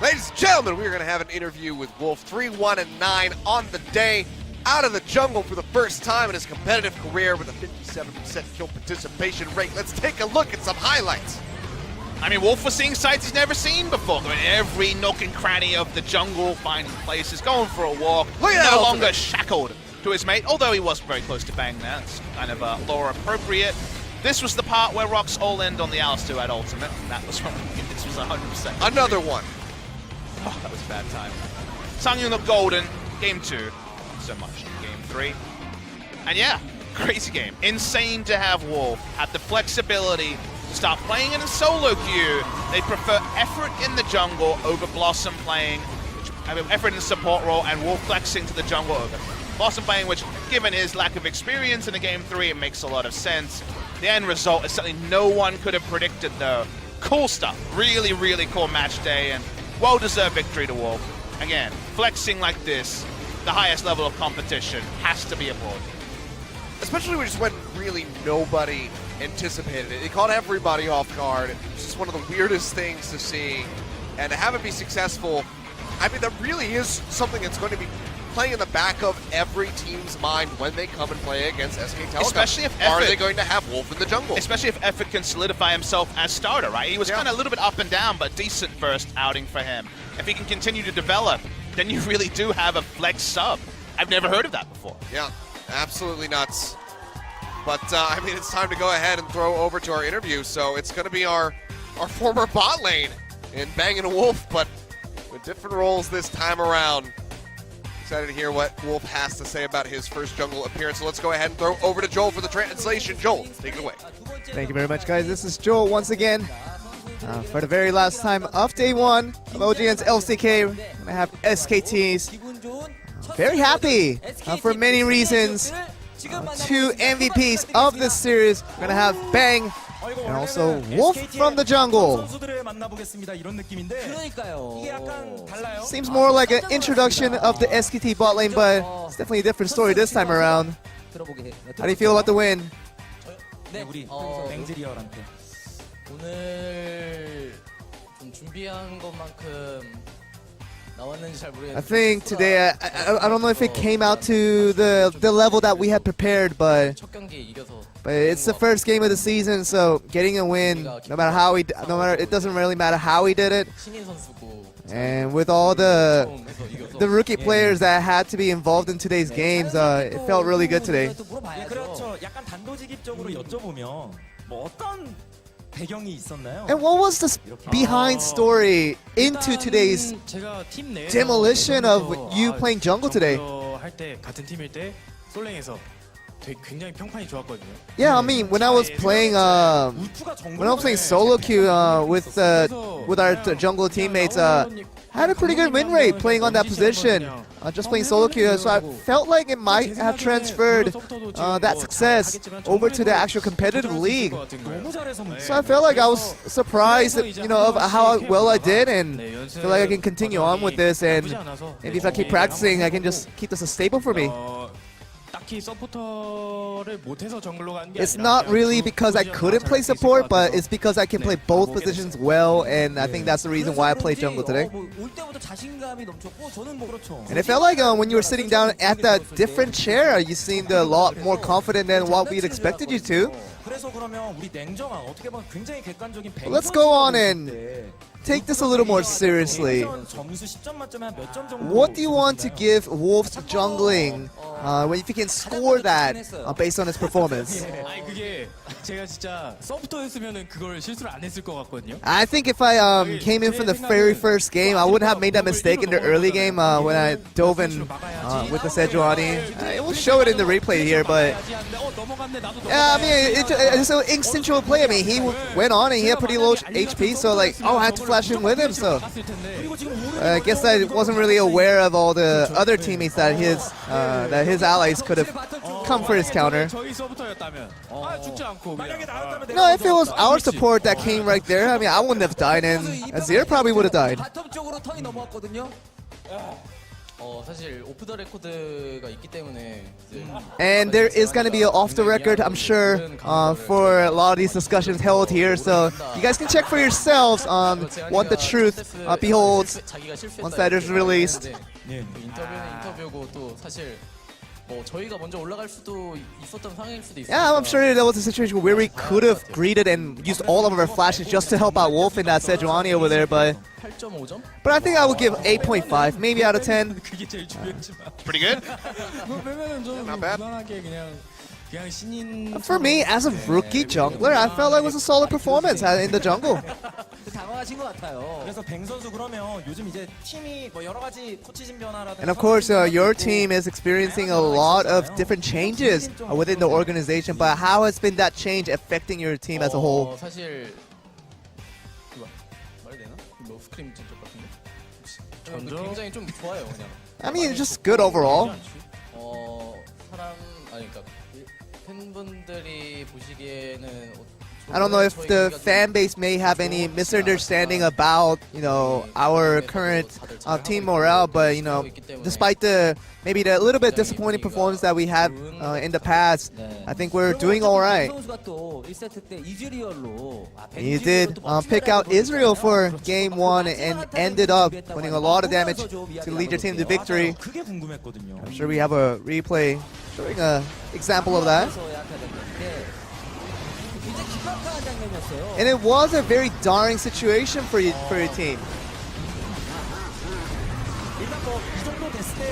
Ladies and gentlemen, we're going to have an interview with Wolf, 3-1-9 on the day. Out of the jungle for the first time in his competitive career with a 57% kill participation rate. Let's take a look at some highlights. I mean, Wolf was seeing sights he's never seen before. Going every nook and cranny of the jungle, finding places, going for a walk. Look at that no ultimate. longer shackled to his mate, although he was very close to bang there. It's kind of lore appropriate. This was the part where ROX all-end on the Alistair at ultimate. That was from, this was 100%. Another one. Oh, that was a bad time. Sangyun the Golden, game 2. So much in game 3. And yeah, crazy game. Insane to have Wolf have the flexibility to start playing in a solo queue. They prefer effort in the jungle over Blossom playing, effort in the support role, and Wolf flexing to the jungle over Blossom playing, which given his lack of experience in the game 3, it makes a lot of sense. The end result is something no one could have predicted though. Cool stuff. Really, really cool match day, and well-deserved victory to Wolf. Again, flexing like this, the highest level of competition, has to be applauded. Especially when just when really nobody anticipated it. It caught everybody off guard. It's just one of the weirdest things to see. And to have it be successful, I mean, that really is something that's going to be playing in the back of every team's mind when they come and play against SK Telecom. Especially if Are Effort, they going to have Wolf in the jungle? especially if Effort can solidify himself as starter, right? He was kind of a little bit up and down, but decent first outing for him. If he can continue to develop, then you really do have a flex sub. I've never heard of that before. Yeah, absolutely nuts. But, I mean, it's time to go ahead and throw over to our interview. So it's going to be our former bot lane in Bang & Wolf, but with different roles this time around. Excited to hear what Wolf has to say about his first jungle appearance. So let's go ahead and throw over to Joel for the translation. Joel, take it away. Thank you very much, guys. This is Joel once again. For the very last time of day 1 of OGN's LCK, we're going to have SKTs. Very happy for many reasons. 2 MVPs of this series. We're going to have Bang and also Wolf from the jungle. Seems more like an introduction of the SKT bot lane, but it's definitely a different story this time around. How do you feel about the win? 오늘 좀 준비한 것만큼 나왔는지 잘 모르겠는데. I think today, I don't know if it came out to the level that we had prepared, but 첫 경기에 이겨서. it's the first game of the season, so getting a win, no matter it doesn't really matter how he did it. 신인 선수고. And with all the rookie players that had to be involved in today's games, it felt really good today. 그렇죠. 약간 단도직입적으로 여쭤보면 뭐 어떤 배경이 있었나요? And what was the behind story into today's 제가 팀 내에서 demolition of you playing jungle today? 할때 같은 팀일 때 솔랭에서 되게 굉장히 평판이 좋았거든요. Yeah, I mean when I was playing solo queue with our jungle teammates, had a pretty good win rate playing on that position. Just playing solo queue, so I felt like it might have transferred that success over to the actual competitive league. So I felt like I was surprised, of how well I did, and feel like I can continue on with this. And maybe if I keep practicing, I can just keep this a staple for me. It's not really because I couldn't play support, but it's because I can play both positions well, and I think that's the reason why I play jungle today. And it felt like when you were sitting down at that different chair, you seemed a lot more confident than what we'd expected you to. Let's go on and take this a little more seriously. 점수 10점 만점에 한 몇 점 정도? What do you want to give Wolf's jungling when if you can score that based on his performance? 아니 그게 제가 진짜 서브터였으면은 그걸 실수를 안 했을 것 같거든요. I think if I came in from the very first game, I wouldn't have made that mistake in the early game when I dove in with the Sejuani. I will show it in the replay here, but yeah, I mean, it's an instinctual play. I mean, he went on and he had pretty low HP, so like, oh, I had to flash in with him. So I guess I wasn't really aware of all the other teammates that his allies could have come for his counter. 저희 서브터였다면 죽지 않고 그냥. No, if it was our support that came right there, I mean, I wouldn't have died, and Azir probably would have died. 바텀 쪽으로 턴이 넘어왔거든요. 사실 오프 더 레코드가 있기 때문에 And there is going to be an off the record, I'm sure, for a lot of these discussions held here. So you guys can check for yourselves on what the truth beholds once that is released. 인터뷰는 인터뷰고 또 사실 뭐 저희가 먼저 올라갈 수도 있었던 상황일 수도 있어요. Yeah, I'm sure there was a situation where we could have greeted and used all of our flashes just to help out Wolf in that Sejuani over there, but 8.5점? I think I would give 8.5, maybe out of 10. 그게 제일 중요했지만. Pretty good. 그러면은 좀 Not bad. 무난하게 그냥 신인. For me, as a rookie jungler, I felt like it was a solid performance in the jungle. 당황하신 것 같아요. 그래서 뱅 선수 그러면 요즘 이제 팀이 뭐 여러 가지 코치진 변화라든지 And of course, your team is experiencing a lot of different changes within the organization, but how has been that change affecting your team as a whole? 사실 이거 말이 되나? 뭐 스크림 진짜 같은데? 굉장히 좀 좋아요 그냥. I mean, it's just good overall. 사람 아니 그러니까 팬분들이 보시기에는 I don't know if the fan base may have any misunderstanding about, our current team morale, but, despite maybe the little bit disappointing performance that we had in the past, I think we're doing all right. 선수가 또 1세트 때 이즈리얼로 He did pick out Israel for game 1 and ended up putting a lot of damage to lead your team to victory. 그게 궁금했거든요. I'm sure we have a replay showing an example of that. 굉장히 기막한 장면이었어요. And it was a very darring situation for your team. 일단 뭐이 정도 됐을 때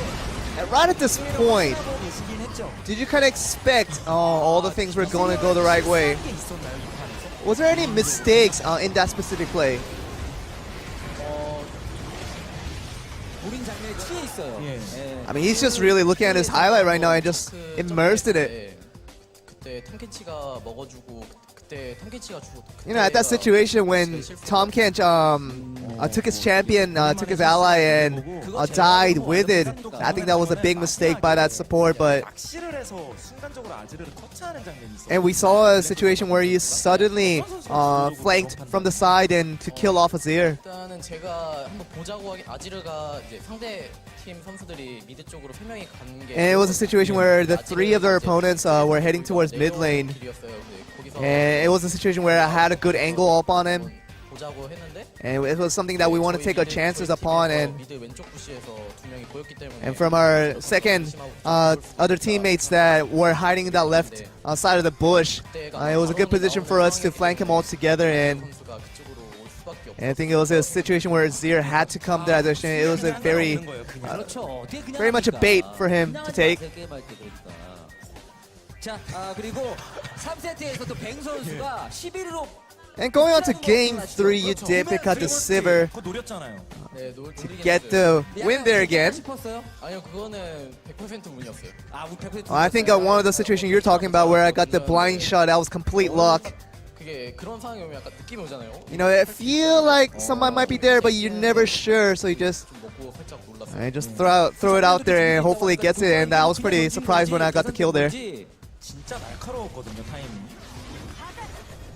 And right at this point, 하고 계시긴 했죠. did you kind of expect all the things were going to go the right way? 게 있었나요, 이 판에서? Was there any mistakes in that specific play? 우린 장면에 취해 있어요. 예. I mean, he's just really looking at his highlight right now and just immersed in it. 그때 탐켄치가 먹어주고 그때 탐켄치가 죽었. At that situation when Tom Kench took his champion, took his ally, and died with it, I think that was a big mistake by that support. But 낚시를 해서 순간적으로 아지르를 터치하는 장면이 있어요. and we saw a situation where he suddenly flanked from the side and to kill off Azir. 일단은 제가 한번 보자고 하기 아지르가 이제 상대 팀 선수들이 미드 쪽으로 3명이 가는 게. And it was a situation where the three of their opponents were heading towards mid lane. And it was a situation where I had a good angle up on him. 보자고 했는데. And it was something that we want to take our chances upon. 미드 왼쪽 부시에서 두 명이 보였기 때문에. And from our second other teammates that were hiding in that left side of the bush, it was a good position for us to flank him all together. And I think it was a situation where Azir had to come to that position. It was a very much a bait for him to take. 자, 그리고 3세트에서 또 뱅 선수가 11위로 And going on to game 3, you did pick out the Sivir 그거 노렸잖아요. to get the win there again. 싶었어요? 아니요 그거는 100% 운이었어요. 아, 우리 100% I think one of the situations you're talking about where I got the blind shot, that was complete luck. 그게 그런 상황이 오면 약간 느낌이 오잖아요. I feel like someone might be there, but you're never sure, so you just 좀 먹고 살짝 놀랐어요. just throw it out there and hopefully it gets it. And I was pretty surprised when I got the kill there. 진짜 날카로웠거든요, 타이밍이.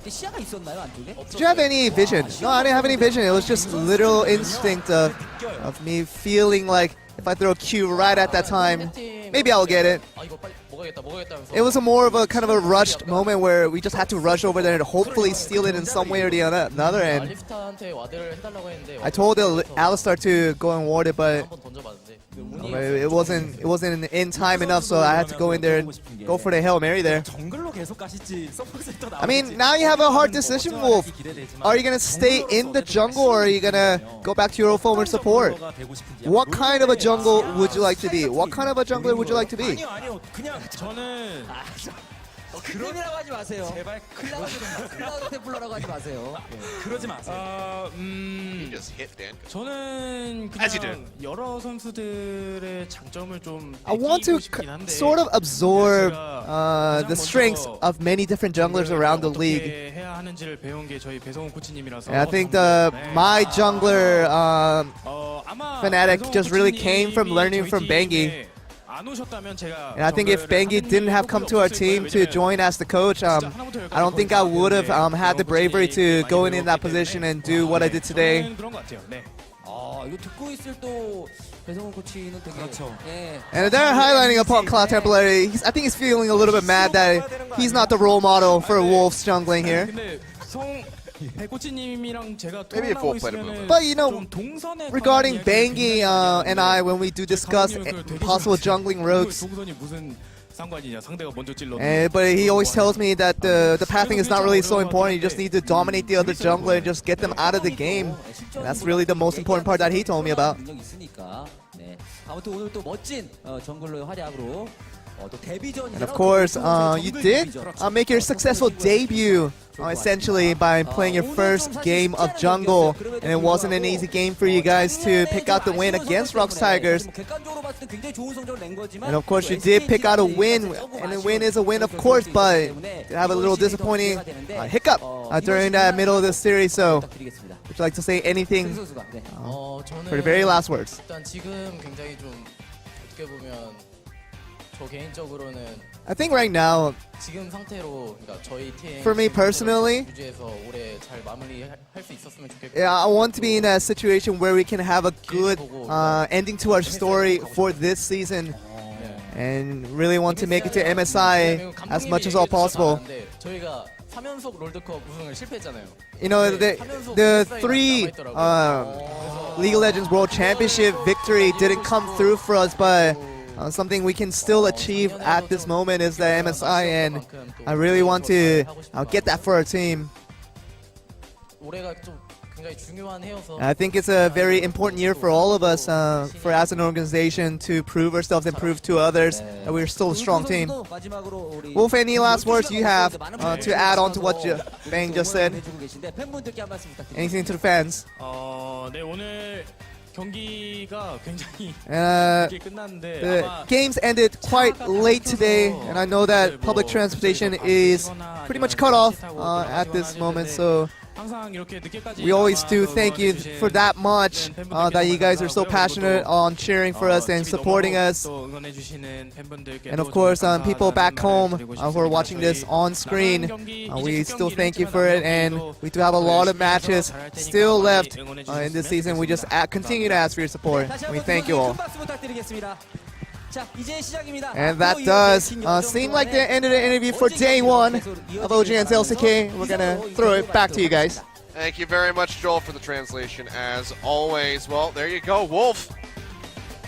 시야가 있었나요, 안쪽에? Did you have any vision? No, I didn't have any vision. It was just literal instinct of me feeling like if I throw a Q right at that time, maybe I'll get it. 아 이거 빨리 먹어야 it was a more of a kind of a rushed moment where we just had to rush over there and hopefully steal it in some way or the another. And 알리스타한테 와드를 해달라고 했는데 I told Alistar to go and ward it, but 한번 던져봤는데 it wasn't in time enough, so I had to go in there and go for the Hail Mary there. 정글로 계속 가실지 서포트에 또 I mean, now you have a hard decision, Wolf. Are you gonna stay in the jungle or are you gonna go back to your former support? What kind of a jungle would you like to be? What kind of a jungler would you like to be? 아니요 그냥 저는 클랜이라고 하지 마세요. 제발 클라우드 템플러라고 하지 마세요. 그러지 마세요. You just hit Dan. 저는 As you 그냥 여러 선수들의 장점을 좀 I want to 배기고 싶긴 한데 sort of absorb 제가 the strengths of many different junglers around the league. 어떻게 해야 하는지를 배운 게 저희 배성훈 코치님이라서 And I think 네. my jungler 아마 fanatic 배성훈 just really came from 코치님이 learning from 저희 Bengi. 팀에 안 오셨다면 제가 And I think if Bengi didn't have come to our team to join as the coach, I don't think I would have had the bravery to go in that position and do what I did today. 저는 그런 것 같아요. 네. 이거 듣고 있을 또 배성훈 코치는 되게 그렇죠. 예. And they're highlighting upon Cloud Templary. I think he's feeling a little bit mad that he's not the role model for Wolf's jungling here. 근데 코치님이랑 제가 Maybe if 토론하고 Wolf played a 있으면은 movement. But you know, 좀 동선에 regarding 관한 Bengi 이야기를 and I, when we do discuss possible jungling routes, 동선이 무슨 상관이냐? 상대가 먼저 찔러. but he always tells me that the pathing is not really so important. You just need to dominate the other jungler and just get them out of the game. And that's really the most important part that he told me about. 능력 있으니까. 네. 아무튼 오늘 또 멋진 정글러의 활약으로 또 데뷔전이죠. And of course, you did make your successful debut, essentially, by playing your first game of jungle. And it wasn't an easy game for you guys to pick out the win against ROX Tigers. And of course, you did pick out a win, and a win is a win, of course, but you have a little disappointing hiccup during that middle of the series. So, would you like to say anything for the very last words? 일단 지금 굉장히 좀 어떻게 보면 저 개인적으로는 I think right now, 지금 상태로 그러니까 저희 팀 For me personally, 유지해서 올해 잘 마무리할 수 있었으면 좋겠고. yeah, I want to be in a situation where we can have a good ending to our story for this season, and really want to make it to MSI as much as all possible. 저희가 3연속 롤드컵 우승을 실패했잖아요. You know, the three League of Legends World Championship victory didn't come through for us, but something we can still achieve at this moment is the MSI, and I really want to get that for our team. 올해가 좀 굉장히 중요한 해여서 I think it's a very important year for all of us, for as an organization, to prove ourselves and prove to others that we're still a strong team. Wolf, any last words you have to add on to what Bang just said? Anything to the fans? 네, 오늘 경기가 굉장히 The 늦게 끝났는데 아마 games ended quite late today, and I know that public transportation is pretty much cut off at this moment, so 항상 이렇게 늦게까지 we always do thank you 응원해주신 for that much, that you guys are so passionate on cheering for us and supporting us. 또 응원해주시는 팬분들께 And of course, people back home who are watching this on screen, we still thank you for it, and we do have a lot of matches still left in this season. We just continue to ask for your support. We thank you all. And that does seem like the end of the interview for day one of OGN's LCK. We're gonna throw it back to you guys. Thank you very much, Joel, for the translation, as always. Well, there you go, Wolf.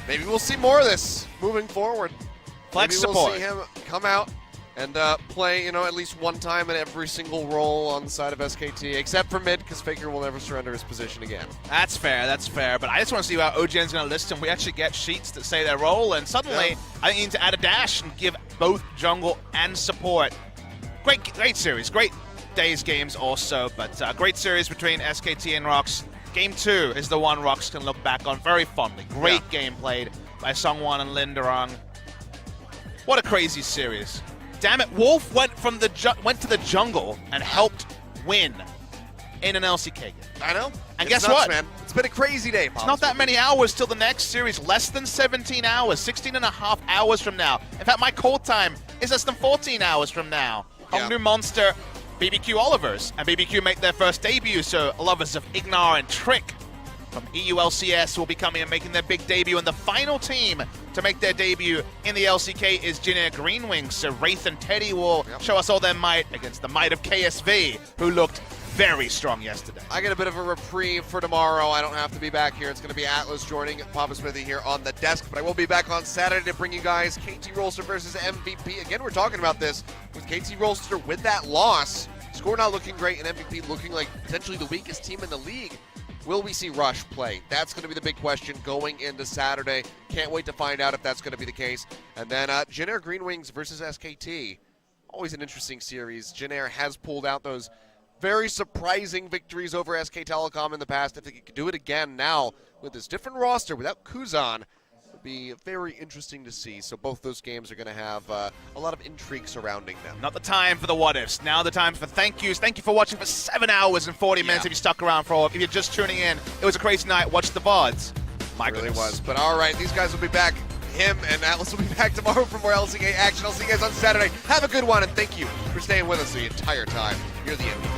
Maybe we'll see more of this moving forward. Flex Maybe we'll support. see him come out and play, at least one time in every single role on the side of SKT, except for mid, because Faker will never surrender his position again. That's fair. But I just want to see how OGN's going to list them. We actually get sheets that say their role, and suddenly I think you need to add a dash and give both jungle and support. Great series. Great day's games also, but great series between SKT and ROX. Game 2 is the one ROX can look back on very fondly. Great game played by Sungwon and Linderong. What a crazy series. Damn it, Wolf went to the jungle and helped win in an LCK game. I know. And It's guess nuts, what? man? It's been a crazy day, It's not that many hours till the next series. Less than 17 hours. 16 and a half hours from now. In fact, my call time is less than 14 hours from now. Yeah. Hungry Monster, BBQ Olivers. And BBQ make their first debut, so lovers of Ignar and Trick from EULCS will be coming and making their big debut, and the final team to make their debut in the LCK is Jin Green Wings. So Wraith and Teddy will show us all their might against the might of KSV, who looked very strong yesterday. I get a bit of a reprieve for tomorrow. I don't have to be back here. It's going to be Atlas joining Papa Smithy here on the desk, but I will be back on Saturday to bring you guys KT Rolster versus MVP. Again, we're talking about this with KT Rolster with that loss. Score not looking great, and MVP looking like potentially the weakest team in the league. Will we see Rush play? That's going to be the big question going into Saturday. Can't wait to find out if that's going to be the case. And then Jin Green Wings versus SKT. Always an interesting series. Jin has pulled out those very surprising victories over SK Telecom in the past. If they could do it again now with this different roster without Kuzan, it would be very interesting to see. So both those games are going to have a lot of intrigue surrounding them. Not the time for the what-ifs. Now the time for thank yous. Thank you for watching for 7 hours and 40 minutes if you stuck around for all. If you're just tuning in, it was a crazy night. Watch the VODs. My It really goodness. was. But all right, these guys will be back. Him and Atlas will be back tomorrow for more LCK action. I'll see you guys on Saturday. Have a good one, and thank you for staying with us the entire time. You're the MVP.